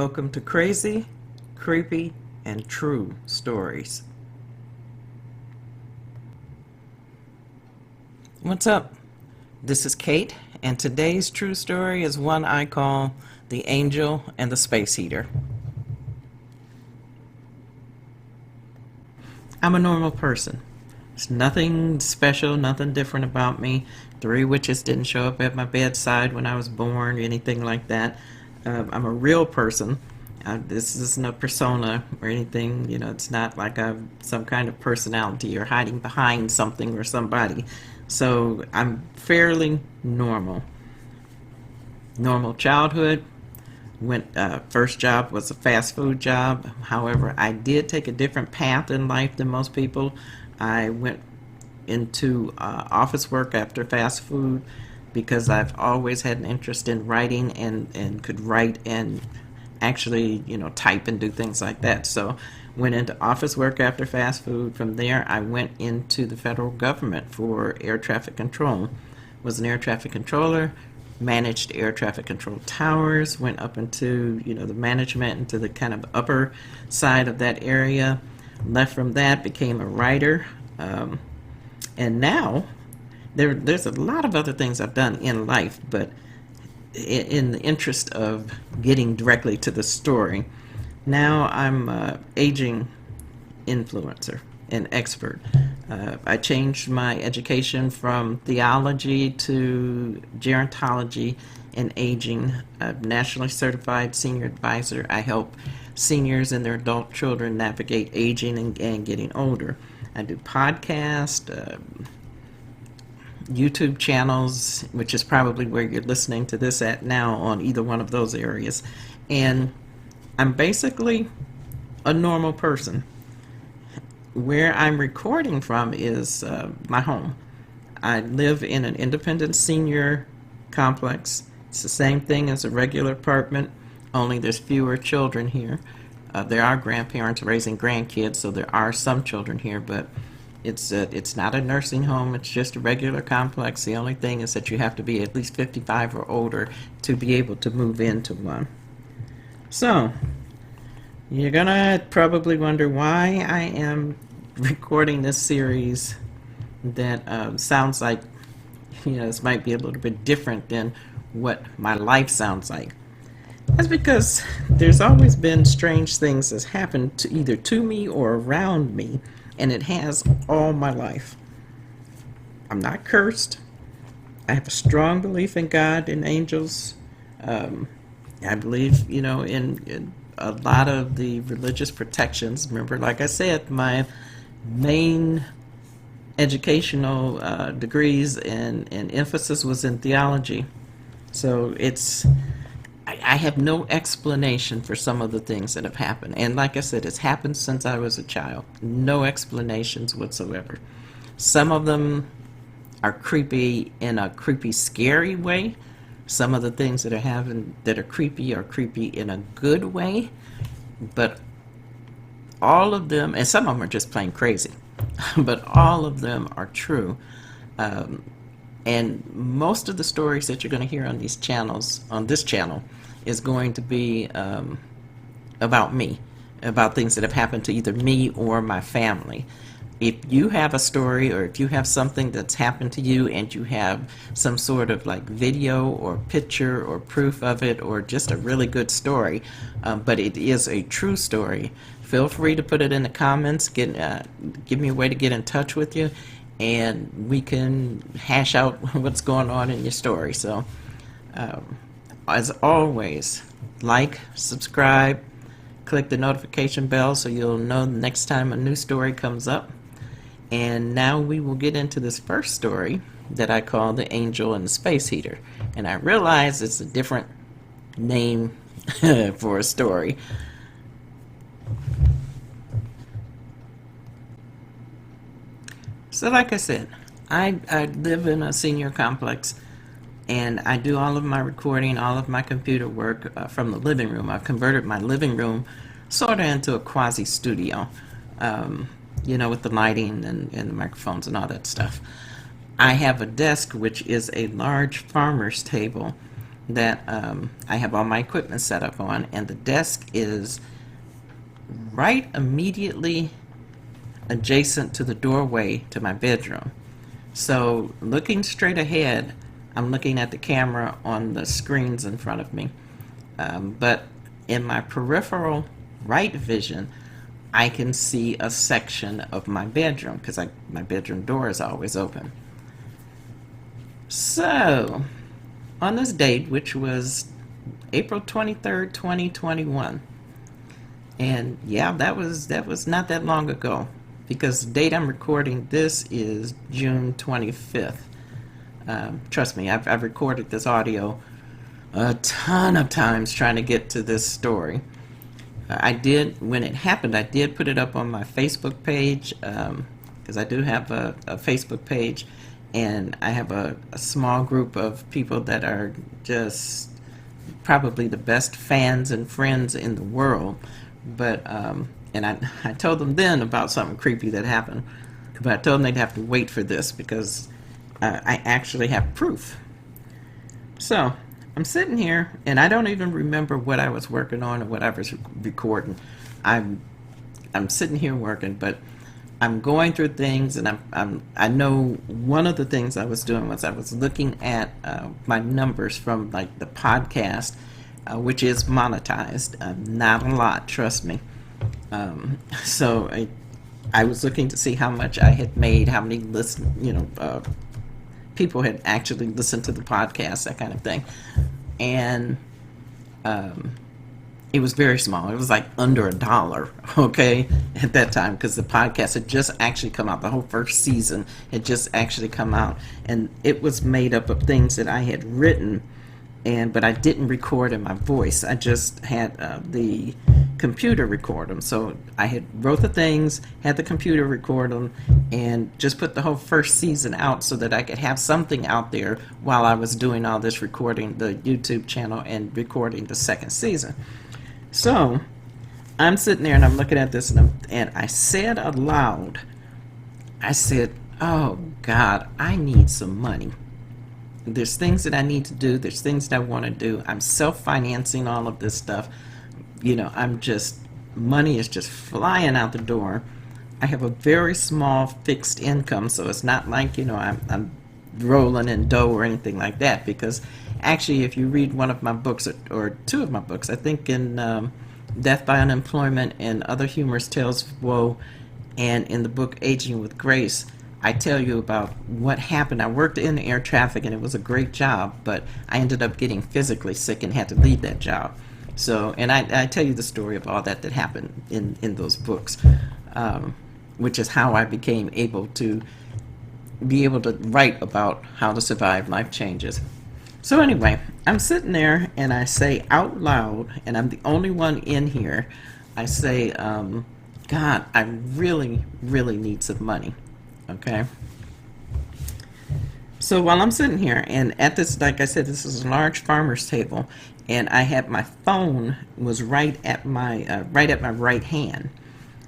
Welcome to Crazy, Creepy, and True Stories. What's up? This is Kate, and today's true story is one I call The Angel and the Space Heater. I'm a normal person. There's nothing special, nothing different about me. 3 witches didn't show up at my bedside when I was born, anything like that. I'm a real person. This isn't a persona or anything, it's not like I'm some kind of personality or hiding behind something or somebody. So I'm fairly normal. Normal childhood. First job was a fast food job. However, I did take a different path in life than most people. I went into office work after fast food because I've always had an interest in writing and could write and actually, type and do things like that. So went into office work after fast food. From there, I went into the federal government for air traffic control. Was an air traffic controller, managed air traffic control towers, went up into, the management, into the kind of upper side of that area. Left from that, became a writer. And now, there's a lot of other things I've done in life, but in the interest of getting directly to the story, now I'm an aging influencer and expert. I changed my education from theology to gerontology and aging. I'm a nationally certified senior advisor. I help seniors and their adult children navigate aging and getting older. I do podcasts, YouTube channels, which is probably where you're listening to this at now, on either one of those areas. And I'm basically a normal person. Where I'm recording from is my home. I live in an independent senior complex. It's the same thing as a regular apartment, only there's fewer children here. There are grandparents raising grandkids, so there are some children here, but it's not a nursing home. It's just a regular complex. The only thing is that you have to be at least 55 or older to be able to move into one. So, you're gonna probably wonder why I am recording this series that sounds like, this might be a little bit different than what my life sounds like. That's because there's always been strange things that's happened to either to me or around me, and it has all my life. I'm not cursed. I have a strong belief in God and angels. I believe, in a lot of the religious protections. Remember, like I said, my main educational degrees and emphasis was in theology. So I have no explanation for some of the things that have happened. And like I said, it's happened since I was a child. No explanations whatsoever. Some of them are creepy in a creepy, scary way. Some of the things that are creepy in a good way. But all of them, and some of them are just plain crazy, but all of them are true. And most of the stories that you're going to hear on these channels, on this channel, is going to be about me, about things that have happened to either me or my family. If you have a story, or if you have something that's happened to you and you have some sort of like video or picture or proof of it, or just a really good story, but it is a true story, feel free to put it in the comments. Give me a way to get in touch with you, and we can hash out what's going on in your story. So, as always, like, subscribe, click the notification bell so you'll know the next time a new story comes up. And now we will get into this first story that I call The Angel and the Space Heater. And I realize it's a different name for a story. So like I said, I live in a senior complex, and I do all of my recording, all of my computer work from the living room. I've converted my living room sort of into a quasi-studio, with the lighting and the microphones and all that stuff. I have a desk which is a large farmer's table that I have all my equipment set up on, and the desk is right immediately adjacent to the doorway to my bedroom. So looking straight ahead, I'm looking at the camera on the screens in front of me. But in my peripheral right vision, I can see a section of my bedroom because my bedroom door is always open. So, on this date, which was April 23rd, 2021, and yeah, that was not that long ago, because the date I'm recording this is June 25th. Trust me, I've recorded this audio a ton of times trying to get to this story. I did, when it happened, I did put it up on my Facebook page, because I do have a Facebook page, and I have a small group of people that are just probably the best fans and friends in the world. But, and I told them then about something creepy that happened, but I told them they'd have to wait for this because I actually have proof. So, I'm sitting here, and I don't even remember what I was working on or what I was recording. I'm sitting here working, but I'm going through things, and I know one of the things I was doing was I was looking at my numbers from like the podcast, which is monetized. Not a lot, trust me. So I was looking to see how much I had made, how many people had actually listened to the podcast, that kind of thing. And it was very small. It was like under $1, okay, at that time, because the podcast had just actually come out. The whole first season had just actually come out, and it was made up of things that I had written, but I didn't record in my voice. I just had the computer record them. So I had wrote the things, had the computer record them, and just put the whole first season out so that I could have something out there while I was doing all this recording the YouTube channel and recording the second season. So I'm sitting there and I'm looking at this, and I said aloud, I said, oh God, I need some money. There's things that I need to do. There's things that I want to do. I'm self-financing all of this stuff. Money is just flying out the door. I have a very small fixed income, so it's not like, I'm rolling in dough or anything like that, because actually if you read one of my books, or two of my books, I think in Death by Unemployment and Other Humorous Tales of Woe, and in the book Aging with Grace, I tell you about what happened. I worked in air traffic, and it was a great job, but I ended up getting physically sick and had to leave that job. So, and I tell you the story of all that happened in those books, which is how I became able to write about how to survive life changes. So anyway, I'm sitting there and I say out loud, and I'm the only one in here, I say, God, I really, really need some money. Okay? So while I'm sitting here, and at this, like I said, this is a large farmer's table, and I had my phone was right at my right hand.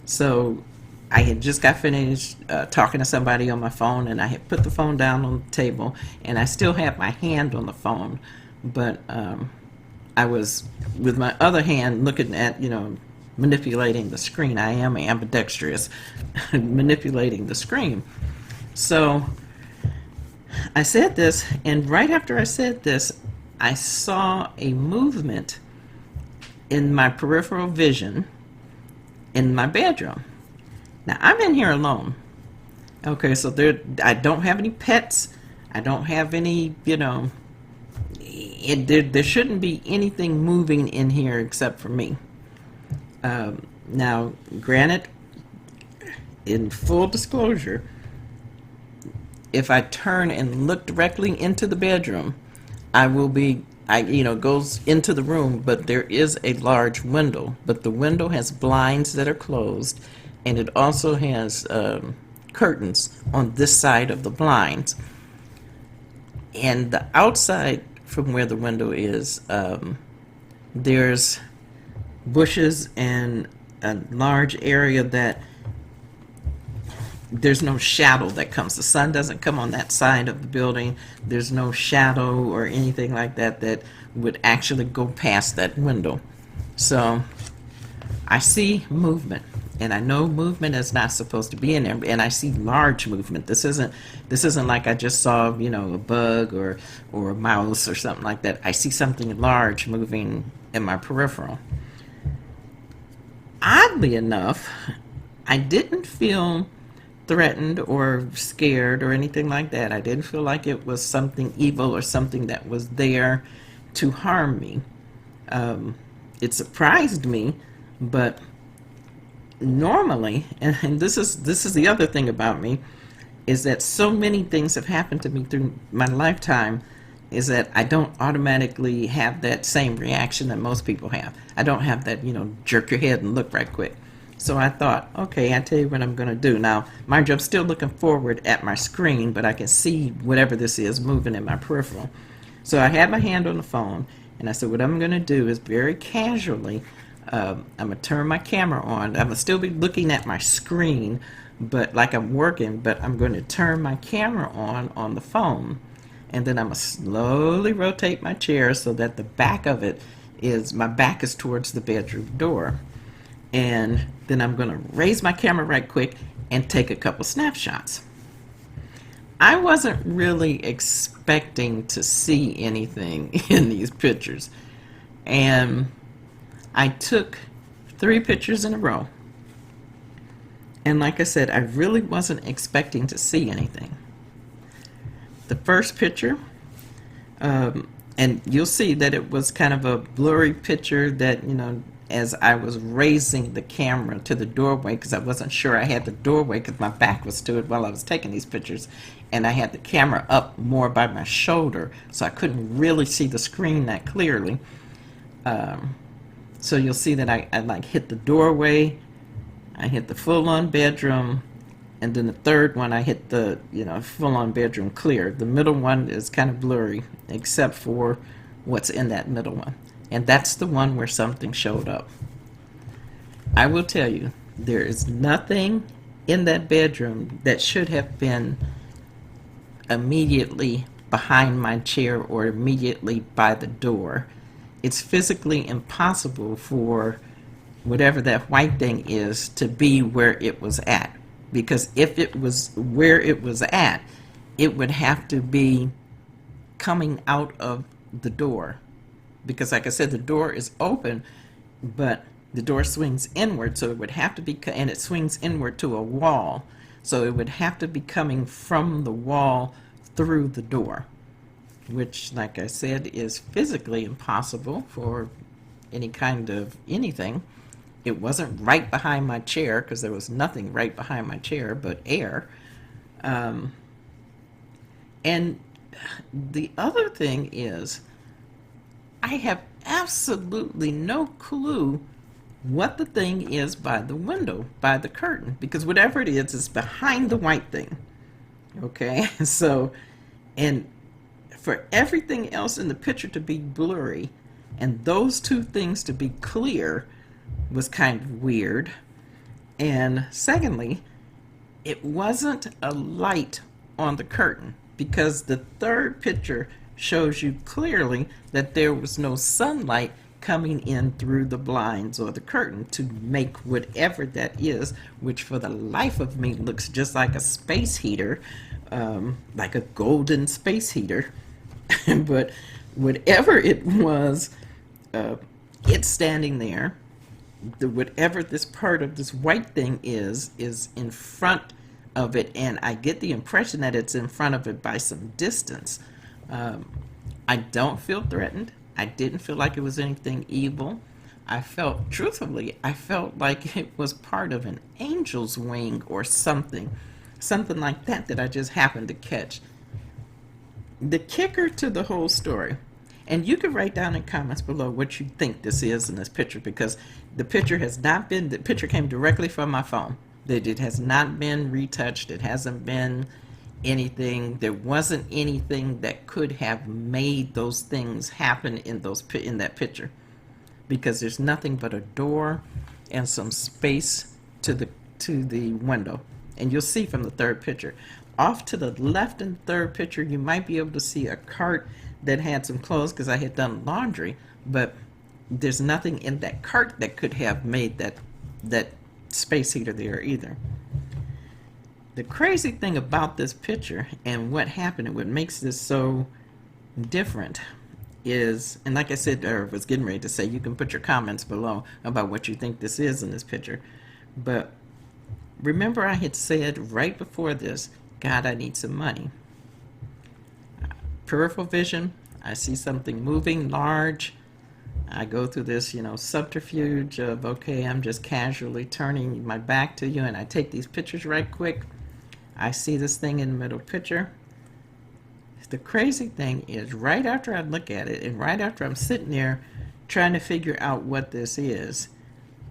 So I had just got finished talking to somebody on my phone, and I had put the phone down on the table, and I still had my hand on the phone, but I was with my other hand looking at, manipulating the screen. I am ambidextrous, manipulating the screen. So I said this, and right after I said this, I saw a movement in my peripheral vision in my bedroom. Now, I'm in here alone. Okay, so I don't have any pets. I don't have any, there shouldn't be anything moving in here except for me. Now, granted, in full disclosure, if I turn and look directly into the bedroom, goes into the room, but there is a large window. But the window has blinds that are closed, and it also has curtains on this side of the blinds. And the outside from where the window is, there's bushes and a large area that there's no shadow that comes. The sun doesn't come on that side of the building. There's no shadow or anything like that that would actually go past that window. So I see movement, and I know movement is not supposed to be in there, and I see large movement. This isn't like I just saw, a bug or a mouse or something like that. I see something large moving in my peripheral. Oddly enough, I didn't feel threatened or scared or anything like that. I didn't feel like it was something evil or something that was there to harm me. It surprised me, but normally, and this is the other thing about me, is that so many things have happened to me through my lifetime, is that I don't automatically have that same reaction that most people have. I don't have that, jerk your head and look right quick. So I thought, okay, I tell you what I'm going to do. Now, mind you, I'm still looking forward at my screen, but I can see whatever this is moving in my peripheral. So I had my hand on the phone, and I said, what I'm going to do is very casually, I'm going to turn my camera on. I'm going to still be looking at my screen, but like I'm working, but I'm going to turn my camera on the phone. And then I'm going to slowly rotate my chair so that the back of it is, my back is towards the bedroom door. And then I'm going to raise my camera right quick and take a couple snapshots. I wasn't really expecting to see anything in these pictures. And I took 3 pictures in a row. And like I said, I really wasn't expecting to see anything. The first picture, and you'll see that it was kind of a blurry picture that, as I was raising the camera to the doorway, because I wasn't sure I had the doorway because my back was to it while I was taking these pictures, and I had the camera up more by my shoulder, so I couldn't really see the screen that clearly. So you'll see that I like hit the doorway, I hit the full-on bedroom, and then the third one I hit the full-on bedroom clear. The middle one is kind of blurry, except for what's in that middle one. And that's the one where something showed up. I will tell you, there is nothing in that bedroom that should have been immediately behind my chair or immediately by the door. It's physically impossible for whatever that white thing is to be where it was at. Because if it was where it was at, it would have to be coming out of the door. Because like I said, the door is open, but the door swings inward, so it would have to be, and it swings inward to a wall, so it would have to be coming from the wall through the door, which, like I said, is physically impossible for any kind of anything. It wasn't right behind my chair, because there was nothing right behind my chair but air. And the other thing is, I have absolutely no clue what the thing is by the window, by the curtain, because whatever it is behind the white thing. Okay, so, and for everything else in the picture to be blurry and those 2 things to be clear was kind of weird. And secondly, it wasn't a light on the curtain, because the third picture shows you clearly that there was no sunlight coming in through the blinds or the curtain to make whatever that is, which for the life of me looks just like a space heater, like a golden space heater. But whatever it was, it's standing there. Whatever this part of this white thing is in front of it, and I get the impression that it's in front of it by some distance. I don't feel threatened. I didn't feel like it was anything evil. Truthfully, I felt like it was part of an angel's wing or something like that I just happened to catch. The kicker to the whole story, and you can write down in comments below what you think this is in this picture, because the picture came directly from my phone. It has not been retouched. It hasn't been anything. There wasn't anything that could have made those things happen in that picture, because there's nothing but a door and some space to the window. and you'll see from the third picture. Off to the left in the third picture, you might be able to see a cart that had some clothes because I had done laundry, but there's nothing in that cart that could have made that space heater there either. The crazy thing about this picture and what happened and what makes this so different is, and like I said, or was getting ready to say, you can put your comments below about what you think this is in this picture. But remember, I had said right before this, God, I need some money. Peripheral vision, I see something moving large. I go through this, subterfuge of, okay, I'm just casually turning my back to you, and I take these pictures right quick. I see this thing in the middle picture. The crazy thing is, right after I look at it, and right after I'm sitting there trying to figure out what this is,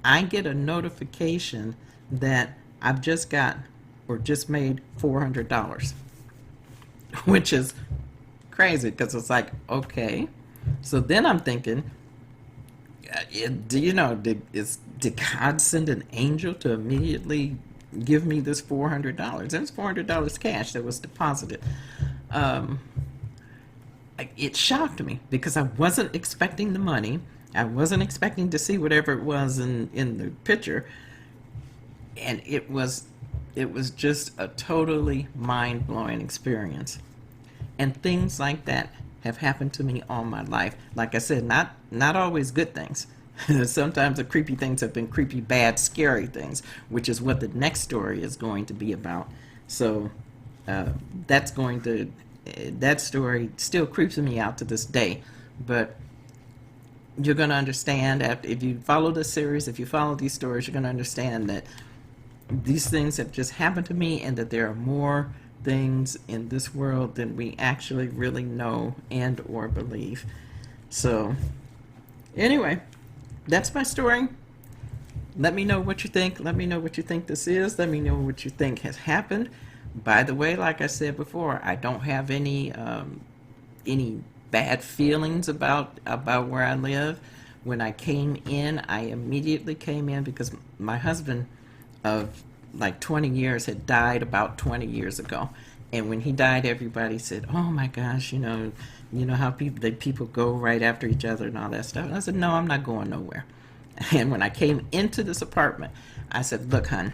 I get a notification that I've just got or just made $400, which is crazy because it's like, okay. So then I'm thinking, did God send an angel to immediately give me this $400? It was $400 cash that was deposited. It shocked me because I wasn't expecting the money. I wasn't expecting to see whatever it was in the picture, and it was just a totally mind-blowing experience. And things like that have happened to me all my life. Like I said, not always good things. Sometimes the creepy things have been creepy, bad, scary things, which is what the next story is going to be about. So that story still creeps me out to this day. But you're going to understand, if you follow this series, if you follow these stories, you're going to understand that these things have just happened to me, and that there are more things in this world than we actually really know and or believe. So anyway, that's my story. Let me know what you think. Let me know what you think this is. Let me know what you think has happened. By the way, like I said before, I don't have any bad feelings about where I live. When I came in, I immediately came in because my husband of like 20 years had died about 20 years ago. And when he died, everybody said, oh my gosh, you know how people go right after each other and all that stuff. And I said, no, I'm not going nowhere. And when I came into this apartment, I said, look, hon,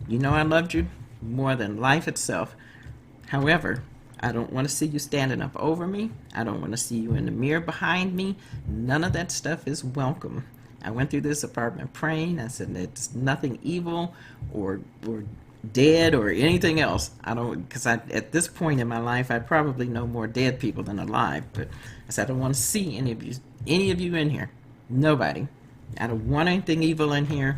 I loved you more than life itself. However, I don't want to see you standing up over me. I don't want to see you in the mirror behind me. None of that stuff is welcome. I went through this apartment praying. I said, it's nothing evil or dead or anything else. Because at this point in my life, I probably know more dead people than alive. But I said, I don't want to see any of you in here. Nobody. I don't want anything evil in here.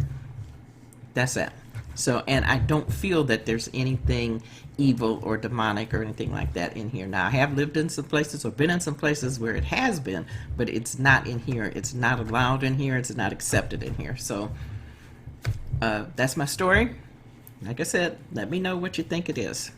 That's it. So, and I don't feel that there's anything evil or demonic or anything like that in here. Now, I have lived in some places or been in some places where it has been, but it's not in here. It's not allowed in here. It's not accepted in here. So, that's my story. Like I said, let me know what you think it is.